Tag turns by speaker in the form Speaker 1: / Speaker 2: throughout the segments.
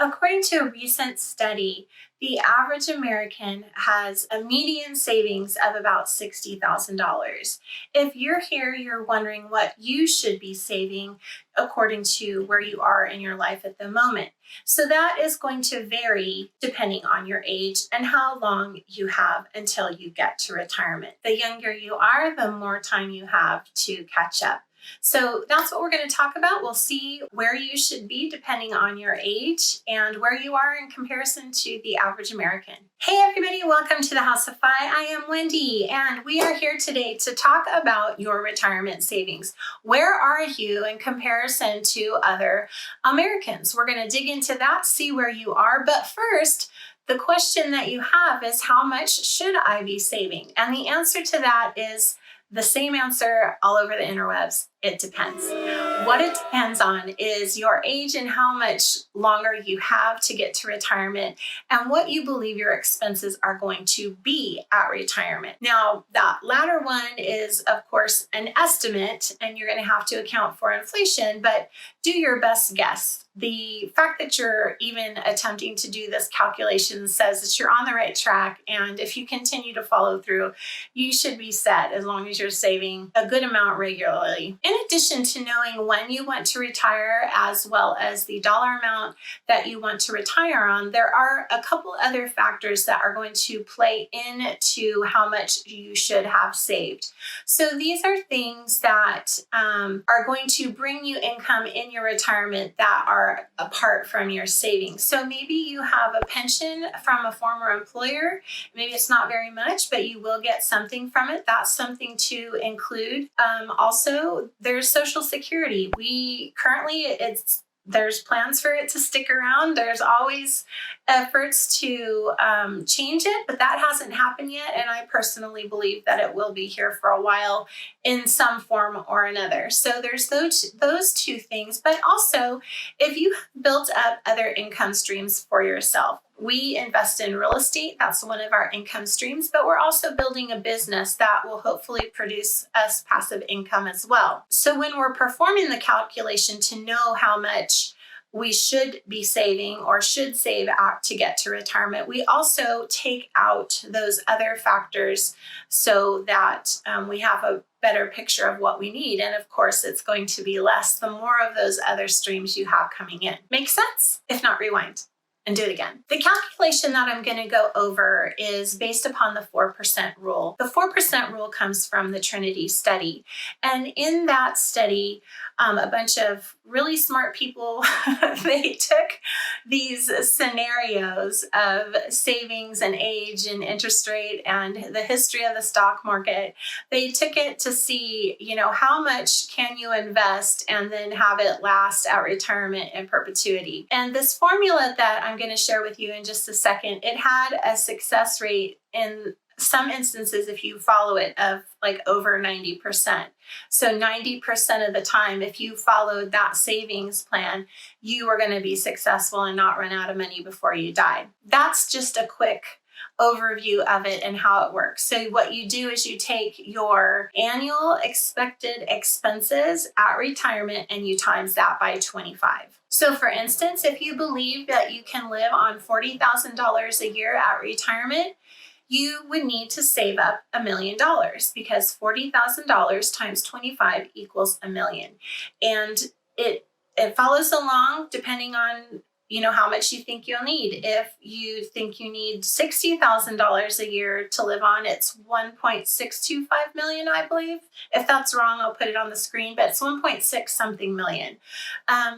Speaker 1: According to a recent study, the average American has a median savings of about $60,000. If you're here, you're wondering what you should be saving according to where you are in your life at the moment. So that is going to vary depending on your age and how long you have until you get to retirement. The younger you are, the more time you have to catch up. So that's what we're going to talk about. We'll see where you should be depending on your age and where you are in comparison to the average American. Hey everybody, welcome to the House of Fi. I am Wendy and we are here today to talk about your retirement savings. Where are you in comparison to other Americans? We're going to dig into that, see where you are. But first, the question that you have is, how much should I be saving? And the answer to that is the same answer all over the interwebs. It depends. What it depends on is your age and how much longer you have to get to retirement and what you believe your expenses are going to be at retirement. Now, that latter one is, of course, an estimate, and you're going to have to account for inflation, but do your best guess. The fact that you're even attempting to do this calculation says that you're on the right track, and if you continue to follow through, you should be set as long as you're saving a good amount regularly. In addition to knowing when you want to retire, as well as the dollar amount that you want to retire on, there are a couple other factors that are going to play into how much you should have saved. So these are things that are going to bring you income in your retirement that are apart from your savings. So maybe you have a pension from a former employer. Maybe it's not very much, but you will get something from it. That's something to include. Also, there's Social Security. There's plans for it to stick around. There's always efforts to change it, but that hasn't happened yet. And I personally believe that it will be here for a while in some form or another. So there's those two things. But also, if you have built up other income streams for yourself, we invest in real estate. That's one of our income streams, but we're also building a business that will hopefully produce us passive income as well. So when we're performing the calculation to know how much we should be saving or should save out to get to retirement, we also take out those other factors so that we have a better picture of what we need. And of course, it's going to be less the more of those other streams you have coming in. Make sense? If not, rewind and do it again. The calculation that I'm going to go over is based upon the 4% rule. The 4% rule comes from the Trinity study. And in that study, a bunch of really smart people, they took these scenarios of savings and age and interest rate and the history of the stock market. They took it to see, how much can you invest and then have it last at retirement in perpetuity. And this formula that I'm going to share with you in just a second, it had a success rate in some instances, if you follow it, of like over 90%. So 90% of the time, if you followed that savings plan, you were going to be successful and not run out of money before you died. That's just a quick overview of it and how it works. So what you do is you take your annual expected expenses at retirement and you times that by 25. So for instance, if you believe that you can live on $40,000 a year at retirement, you would need to save up $1 million because $40,000 times 25 equals $1 million. And it follows along depending on how much you think you'll need. If you think you need $60,000 a year to live on, it's 1.625 million, I believe. If that's wrong, I'll put it on the screen, but it's 1.6 something million.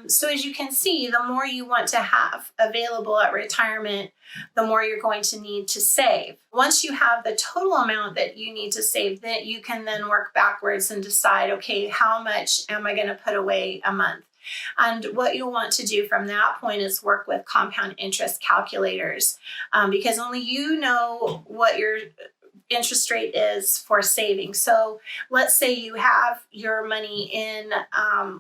Speaker 1: So as you can see, the more you want to have available at retirement, the more you're going to need to save. Once you have the total amount that you need to save, that you can then work backwards and decide, okay, how much am I going to put away a month? And what you'll want to do from that point is work with compound interest calculators, because only you know what your interest rate is for saving. So let's say you have your money in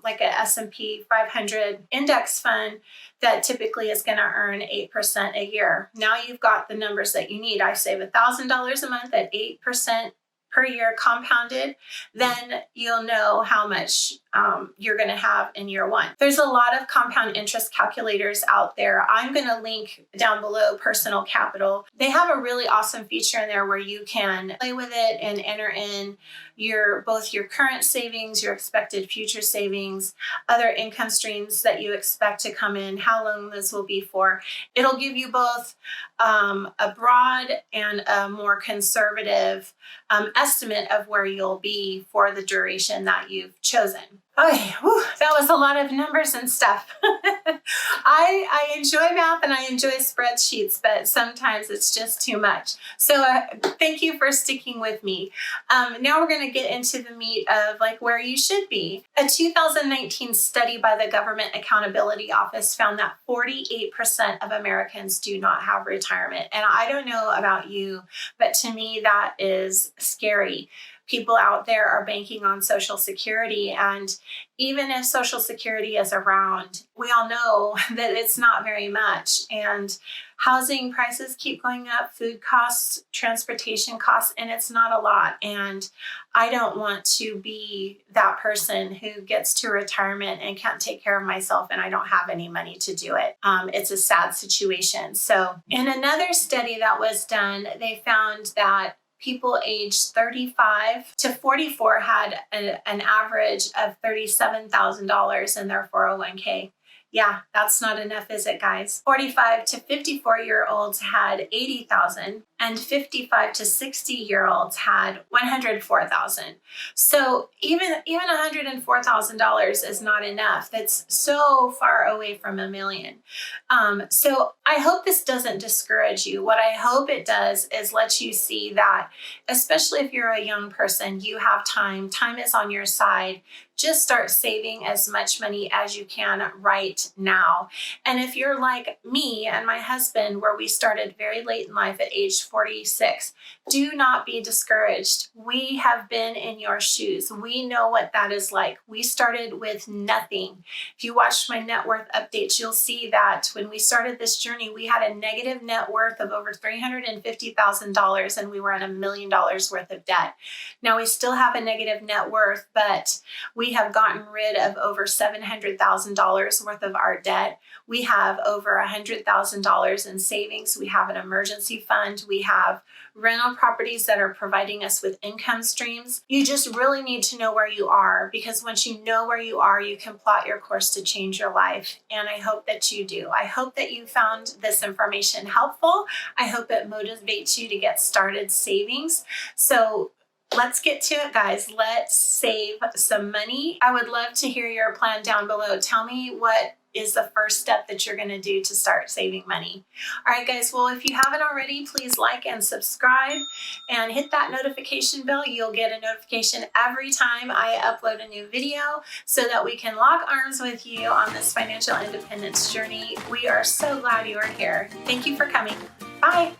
Speaker 1: like a S&P 500 index fund that typically is going to earn 8% a year. Now you've got the numbers that you need. I save $1,000 a month at 8% per year compounded, then you'll know how much you're going to have in year one. There's a lot of compound interest calculators out there. I'm going to link down below Personal Capital. They have a really awesome feature in there where you can play with it and enter in both your current savings, your expected future savings, other income streams that you expect to come in, how long this will be for. It'll give you both a broad and a more conservative estimate of where you'll be for the duration that you've chosen. Okay, whew, that was a lot of numbers and stuff. I enjoy math and I enjoy spreadsheets, but sometimes it's just too much. So thank you for sticking with me. Now we're going to get into the meat of like where you should be. A 2019 study by the Government Accountability Office found that 48% of Americans do not have retirement. And I don't know about you, but to me that is scary. People out there are banking on Social Security, and even if Social Security is around, we all know that it's not very much. And housing prices keep going up, food costs, transportation costs, and it's not a lot. And I don't want to be that person who gets to retirement and can't take care of myself and I don't have any money to do it. It's a sad situation. So in another study that was done, they found that people aged 35 to 44 had an average of $37,000 in their 401k. Yeah, that's not enough, is it, guys? 45 to 54-year-olds had 80,000, and 55 to 60-year-olds had 104,000. So even $104,000 is not enough. That's so far away from $1 million. So I hope this doesn't discourage you. What I hope it does is let you see that, especially if you're a young person, you have time. Time is on your side. Just start saving as much money as you can right now. And if you're like me and my husband, where we started very late in life at age 46, do not be discouraged. We have been in your shoes. We know what that is like. We started with nothing. If you watched my net worth updates, you'll see that when we started this journey, we had a negative net worth of over $350,000 and we were in $1 million worth of debt. Now we still have a negative net worth, but we have gotten rid of over $700,000 worth of our debt. We have over $100,000 in savings. We have an emergency fund. We have rental properties that are providing us with income streams. You just really need to know where you are, because once you know where you are, you can plot your course to change your life. And I hope that you do. I hope that you found this information helpful. I hope it motivates you to get started savings. So let's get to it, guys. Let's save some money. I would love to hear your plan down below. Tell me what is the first step that you're going to do to start saving money. All right, guys. Well, if you haven't already, please like and subscribe and hit that notification bell. You'll get a notification every time I upload a new video so that we can lock arms with you on this financial independence journey. We are so glad you are here. Thank you for coming. Bye.